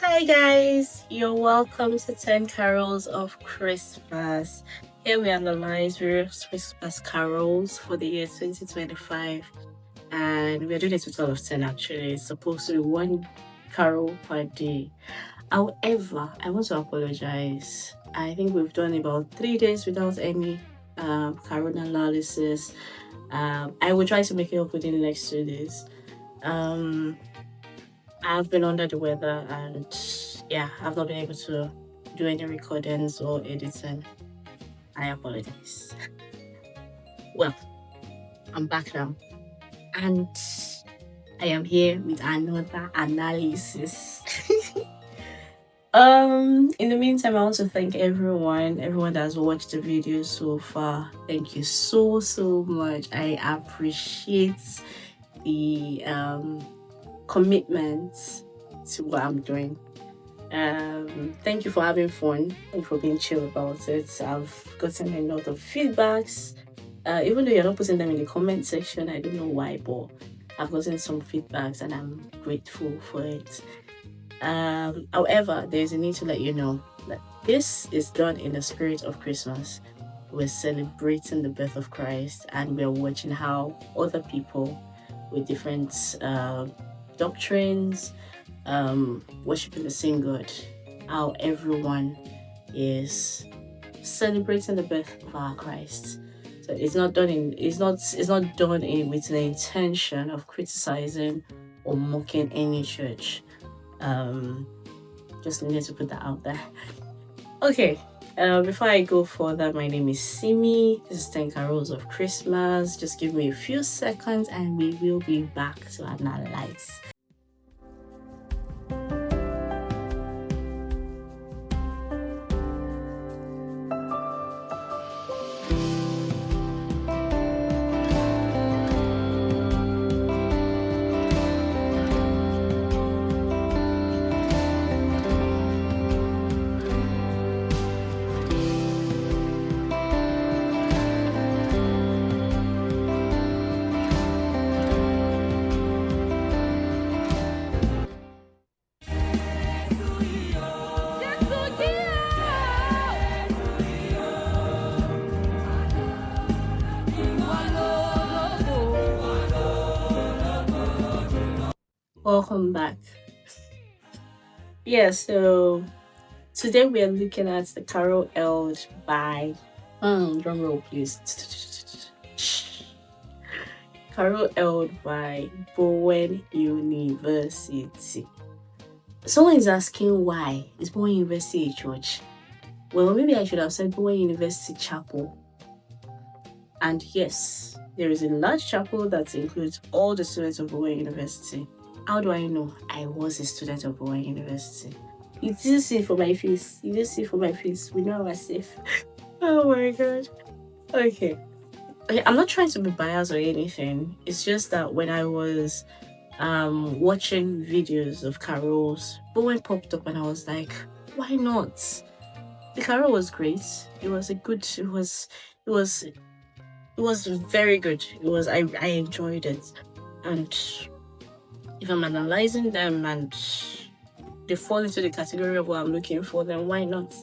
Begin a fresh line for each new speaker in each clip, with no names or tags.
Hi guys, you're welcome to 10 Carols of Christmas. Here we analyze various Christmas carols for the year 2025, and we're doing a total of 10 actually. It's supposed to be one carol per day. However, I want to apologize. I think we've done about 3 days without any carol analysis. I will try to make it up within the next 2 days. Um, I've been under the weather and yeah, I've not been able to do any recordings or editing. I apologize. Well, I'm back now and I am here with another analysis. In the meantime, I want to thank everyone that has watched the video so far. Thank you so much. I appreciate the commitment to what I'm doing. Thank you for having fun. Thank you for being chill about it. I've gotten a lot of feedbacks. Even though you're not putting them in the comment section, I don't know why, but I've gotten some feedbacks and I'm grateful for it. However, there's a need to let you know that this is done in the spirit of Christmas. We're celebrating the birth of Christ and we're watching how other people with different doctrines, worshiping the same God, how everyone is celebrating the birth of our Christ. So it's not done with the intention of criticizing or mocking any church. Um, just needed to put that out there. Okay. Before I go further, my name is Sinmi. This is 10 Carols of Christmas. Just give me a few seconds and we will be back to analyze. Welcome back. Yeah, so today we are looking at the carol held by drum roll please. Carol held by Bowen University. Someone is asking why is Bowen University a church? Well, maybe I should have said Bowen University Chapel. And yes, there is a large chapel that includes all the students of Bowen University. How do I know? I was a student of Bowen University. You didn't see it for my face. You didn't see it for my face. We know I was safe. Oh my god. Okay. I'm not trying to be biased or anything. It's just that when I was watching videos of carols, Bowen popped up and I was like, why not? The carol was great. It was a good it was it was very good. I enjoyed it. And if I'm analyzing them and they fall into the category of what I'm looking for, then why not?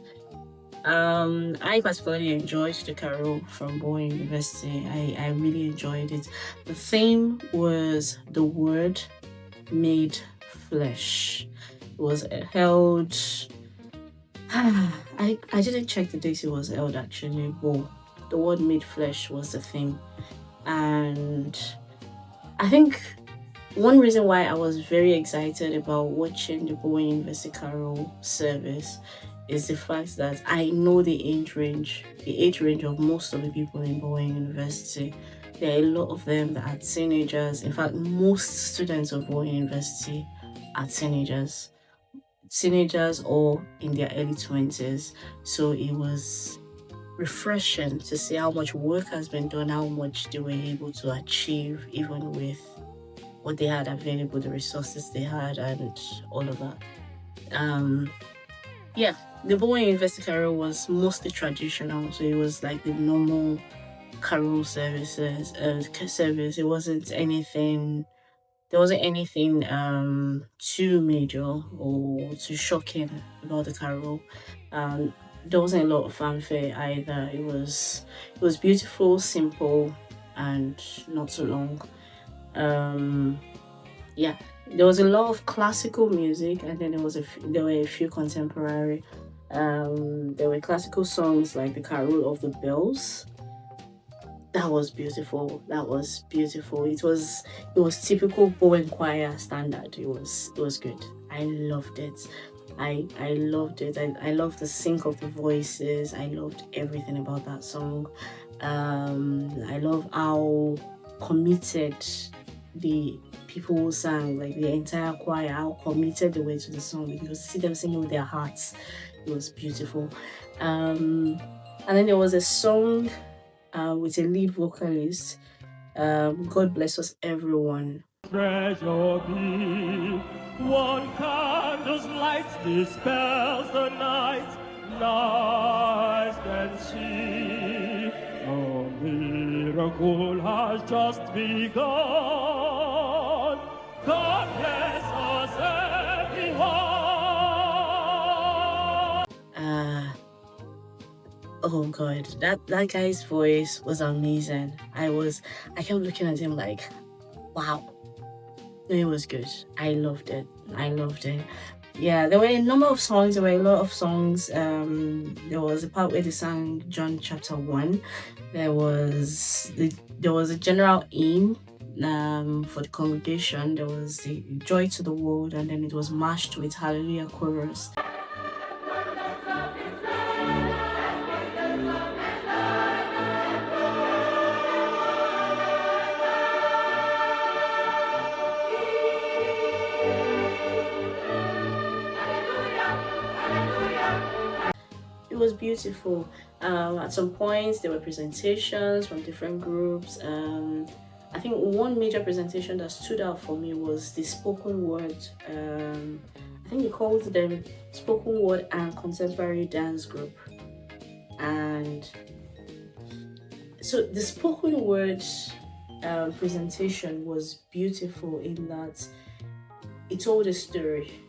I particularly enjoyed the carol from Bowen University. I really enjoyed it. The theme was the word made flesh. It was held. I didn't check the date it was held actually, but the word made flesh was the theme. And I think one reason why I was very excited about watching the Bowen University Carol service is the fact that I know the age range of most of the people in Bowen University. There are a lot of them that are teenagers. In fact, most students of Bowen University are teenagers or in their early 20s. So it was refreshing to see how much work has been done, how much they were able to achieve, even with what they had available, the resources they had, and all of that. Yeah, the Bowen University Carol was mostly traditional, so it was like the normal carol service. It wasn't anything There wasn't anything too major or too shocking about the carol. Um, there wasn't a lot of fanfare either. It was beautiful, simple, and not so long. Um, yeah, there was a lot of classical music, and then there were a few contemporary. There were classical songs like the Carol of the Bells. That was beautiful. That was beautiful. It was typical Bowen choir standard. It was good. I loved it. I loved it. I loved the sync of the voices. I loved everything about that song. I love how committed the people who sang, like the entire choir, how committed they were to the song. You could see them singing with their hearts. It was beautiful. And then there was a song with a lead vocalist. God bless us, everyone. Treasure be one candle's light dispels the night. Nice can see a miracle has just begun. God bless us, everyone. Oh god, that guy's voice was amazing. I kept looking at him like, wow. It was good. I loved it. I loved it. Yeah, there were a number of songs. There were a lot of songs. There was a part where they sang John chapter 1. There was a general hymn for the congregation. There was the joy to the world, and then it was mashed with hallelujah chorus. It was beautiful. At some points, there were presentations from different groups. I think one major presentation that stood out for me was the spoken word. I think they called them spoken word and contemporary dance group. And so the spoken word presentation was beautiful in that it told a story.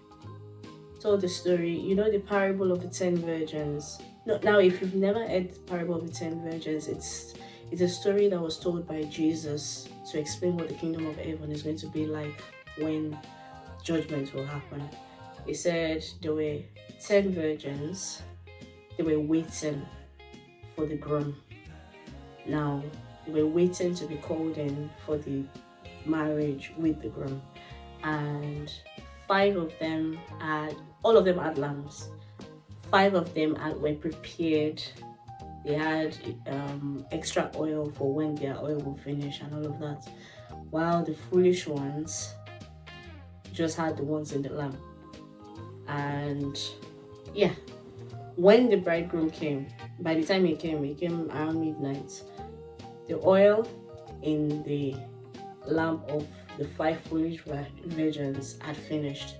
You know, the parable of the 10 virgins. No, now, if you've never heard the parable of the 10 virgins, it's a story that was told by Jesus to explain what the kingdom of heaven is going to be like when judgment will happen. He said there were 10 virgins. They were waiting for the groom. Now, they were waiting to be called in for the marriage with the groom. And all of them had lamps. 5 of them were prepared. They had extra oil for when their oil will finish and all of that. While the foolish ones just had the ones in the lamp. And yeah, when the bridegroom came, by the time he came around midnight. The oil in the lamp of the 5 foolish virgins had finished,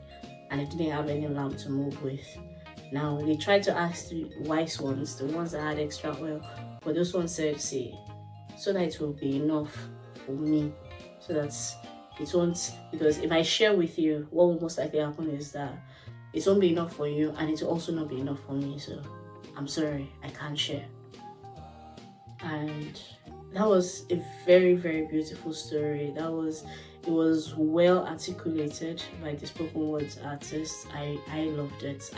and they didn't have any lamp to move with. Now they tried to ask the wise ones, the ones that had extra oil, but those ones said, "See, so that it will be enough for me, so that it won't, because if I share with you, what will most likely happen is that it won't be enough for you, and it will also not be enough for me. So I'm sorry, I can't share." And that was a very, very beautiful story. It was well articulated by the spoken words artist. I loved it.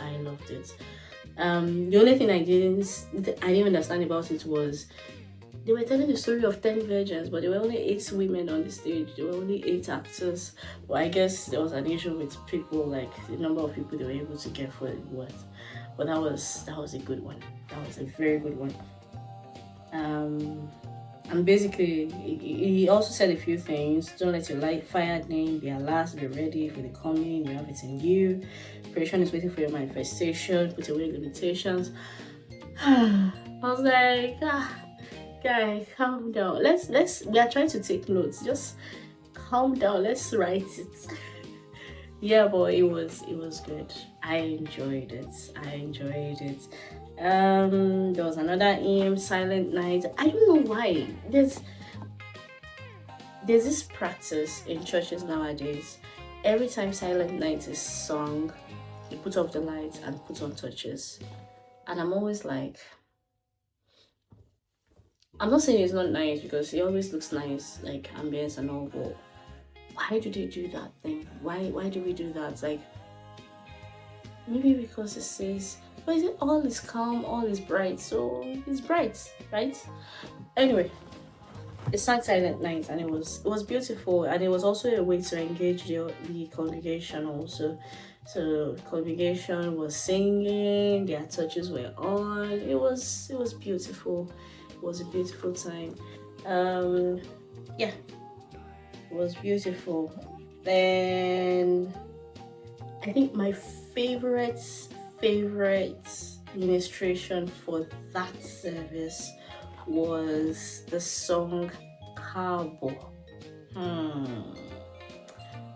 The only thing I didn't understand about it was they were telling the story of 10 virgins, but there were only 8 women on the stage. There were only 8 actors. Well, I guess there was an issue with people, like the number of people they were able to get for it was. But that was a good one. That was a very good one. And basically, he also said a few things. Don't let your fire name be last. Be ready for the coming. You have it in you. Creation is waiting for your manifestation. Put away limitations. I was like, guy, calm down. We are trying to take notes. Just calm down. Let's write it. Yeah, but it was good. I enjoyed it. There was another hymn, Silent Night. I don't know why. there's this practice in churches nowadays. Every time Silent Night is sung, you put off the lights and put on torches. And I'm always like, I'm not saying it's not nice because it always looks nice, like ambience and all, but why do they do that thing? Why do we do that? Like, maybe because it says, but is it all is calm, all is bright, so it's bright, right? Anyway, it sang Silent Night and it was beautiful, and it was also a way to engage the congregation also. So congregation was singing, their touches were on. It was beautiful. It was a beautiful time. Yeah, it was beautiful. Then I think my favorite ministration for that service was the song Cabo.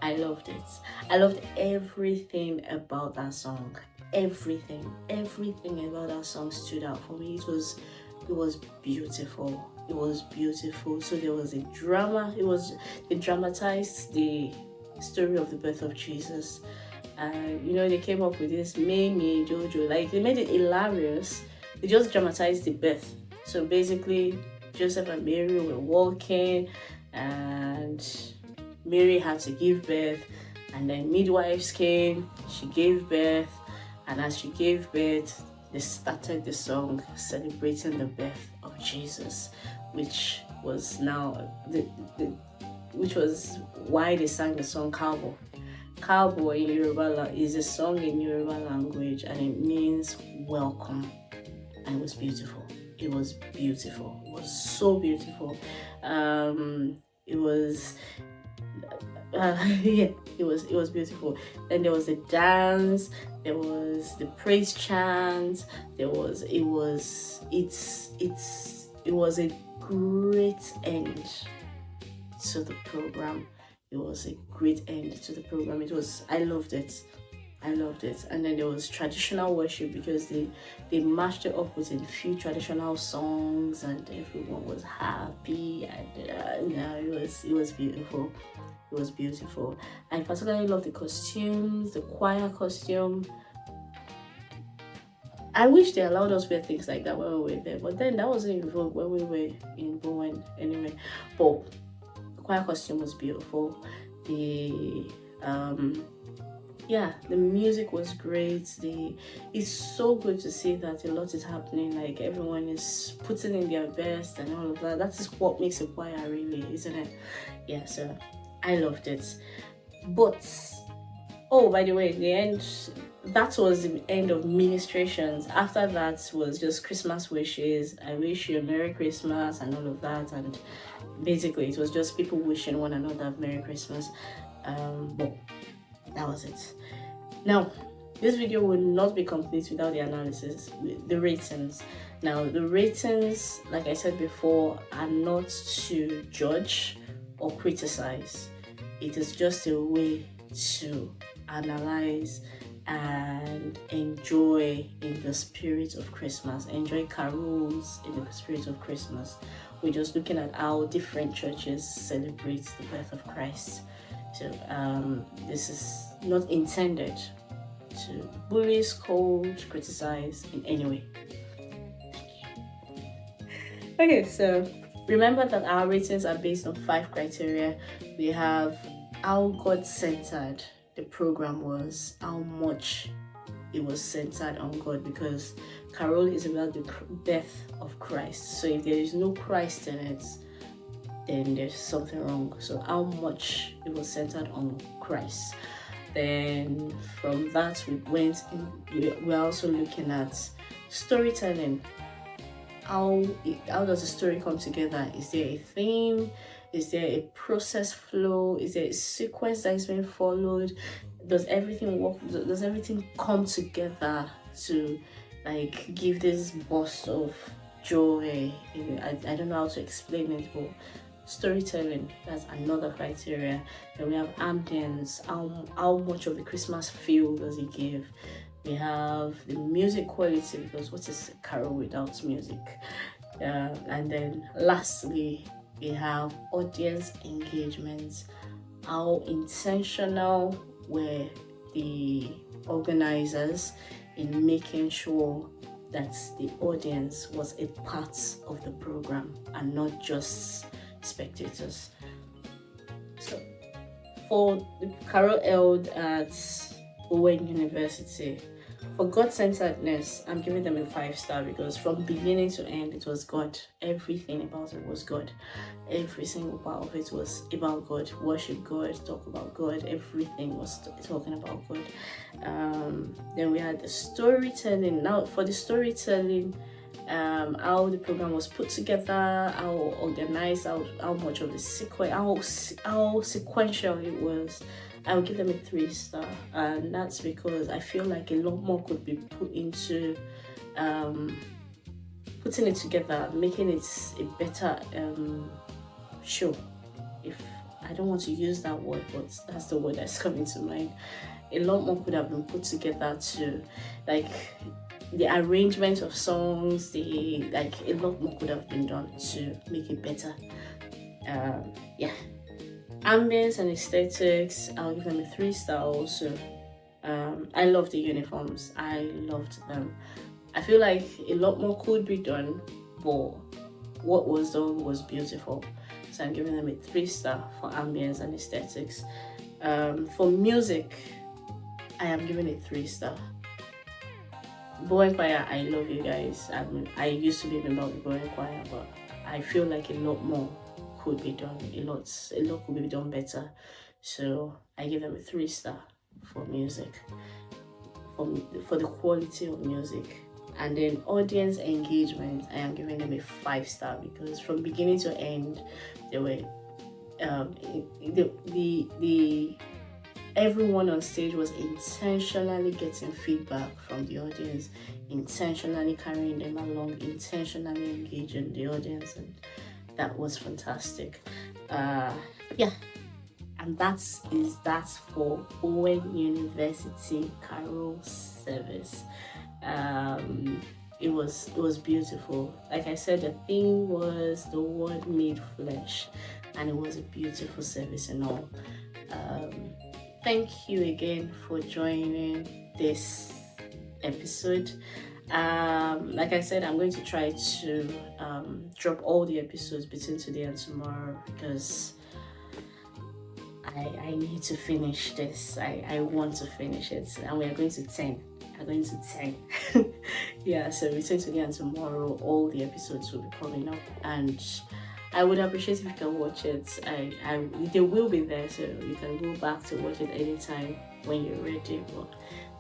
I loved it. I loved everything about that song. Everything about that song stood out for me. It was beautiful. It was beautiful. So there was a drama. They dramatized the story of the birth of Jesus. And they came up with this Mimi Jojo. Like, they made it hilarious. They just dramatized the birth. So basically, Joseph and Mary were walking, and Mary had to give birth, and then midwives came. She gave birth, and as she gave birth, they started the song celebrating the birth of Jesus, which was now which was why they sang the song Cowboy. Cowboy in Yoruba is a song in Yoruba language, and it means welcome. And it was beautiful. It was beautiful. It was so beautiful. It was yeah, it was beautiful. Then there was the dance, there was the praise chant, it was a great end to the program. It was a great end to the program. I loved it. And then there was traditional worship, because they mashed it up with a few traditional songs, and everyone was happy, and it was beautiful. It was beautiful. I particularly love the costumes, the choir costume. I wish they allowed us wear things like that when we were there, but then that wasn't in vogue when we were in Bowen anyway. But the choir costume was beautiful. The music was great. It's so good to see that a lot is happening. Like, everyone is putting in their best and all of that. That is what makes a choir, really, isn't it? Yeah, so I loved it. But by the way, that was the end of ministrations. After that was just Christmas wishes. I wish you a Merry Christmas and all of that. And basically, it was just people wishing one another Merry Christmas. But that was it. Now, this video will not be complete without the analysis, the ratings. Now, the ratings, like I said before, are not to judge or criticize. It is just a way to analyze and enjoy in the spirit of Christmas. Enjoy carols in the spirit of Christmas. We're just looking at how different churches celebrate the birth of Christ. So this is not intended to bully, scold, criticize in any way. Okay, so remember that our ratings are based on 5 criteria. We have how God-centered the program was, how much it was centered on God, because Carol is about the birth of Christ. So if there is no Christ in it, then there's something wrong. So how much it was centered on Christ. Then from that we're also looking at storytelling. How does the story come together? Is there a theme? Is there a process flow? Is there a sequence that is being followed? Does everything work? Does everything come together to give this burst of joy? I don't know how to explain it, but storytelling, that's another criteria. Then we have ambience. How much of the Christmas feel does it give? We have the music quality, because what is a carol without music? And then lastly we have audience engagement. How intentional were the organizers in making sure that the audience was a part of the program and not just spectators. So for the carol held at Bowen University, for God-centeredness, I'm giving them a 5-star because from beginning to end, it was God. Everything about it was God. Every single part of it was about God. Worship God, talk about God. Everything was talking about God. Then we had the storytelling. Now, for the storytelling, how the program was put together, how organized, how much of the how sequential it was. I would give them a 3-star, and that's because I feel like a lot more could be put into putting it together, making it a better show. If I don't want to use that word, but that's the word that's coming to mind. A lot more could have been put together to, like, the arrangement of songs, a lot more could have been done to make it better. Yeah. Ambience and aesthetics, I'll give them a 3-star also. I love the uniforms. I loved them. I feel like a lot more could be done, but what was done was beautiful. So I'm giving them a 3-star for ambience and aesthetics. For music, I am giving a 3-star. Bowen Choir, I love you guys. I used to be a member of the Bowen Choir, but I feel like a lot more could be done. A lot could be done better. So I give them a 3-star for music, for the quality of music. And then audience engagement, I am giving them a 5-star because from beginning to end, they were everyone on stage was intentionally getting feedback from the audience, intentionally carrying them along, intentionally engaging the audience, and that was fantastic. Yeah, and that for Bowen University Carol service. It was beautiful. Like I said, the theme was the word made flesh, and it was a beautiful service and all. Thank you again for joining this episode. Like I said, I'm going to try to drop all the episodes between today and tomorrow because I need to finish this. I want to finish it, and we are going to 10. I'm going to 10. Yeah, so between today and tomorrow, all the episodes will be coming up, and I would appreciate if you can watch it. They will be there, so you can go back to watch it anytime when you're ready. But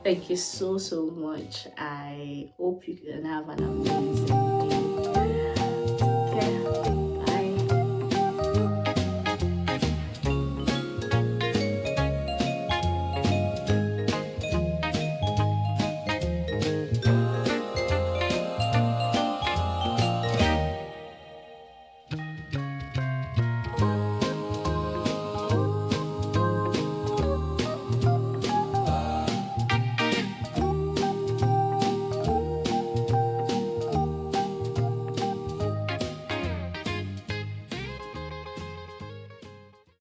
thank you so much. I hope you can have an amazing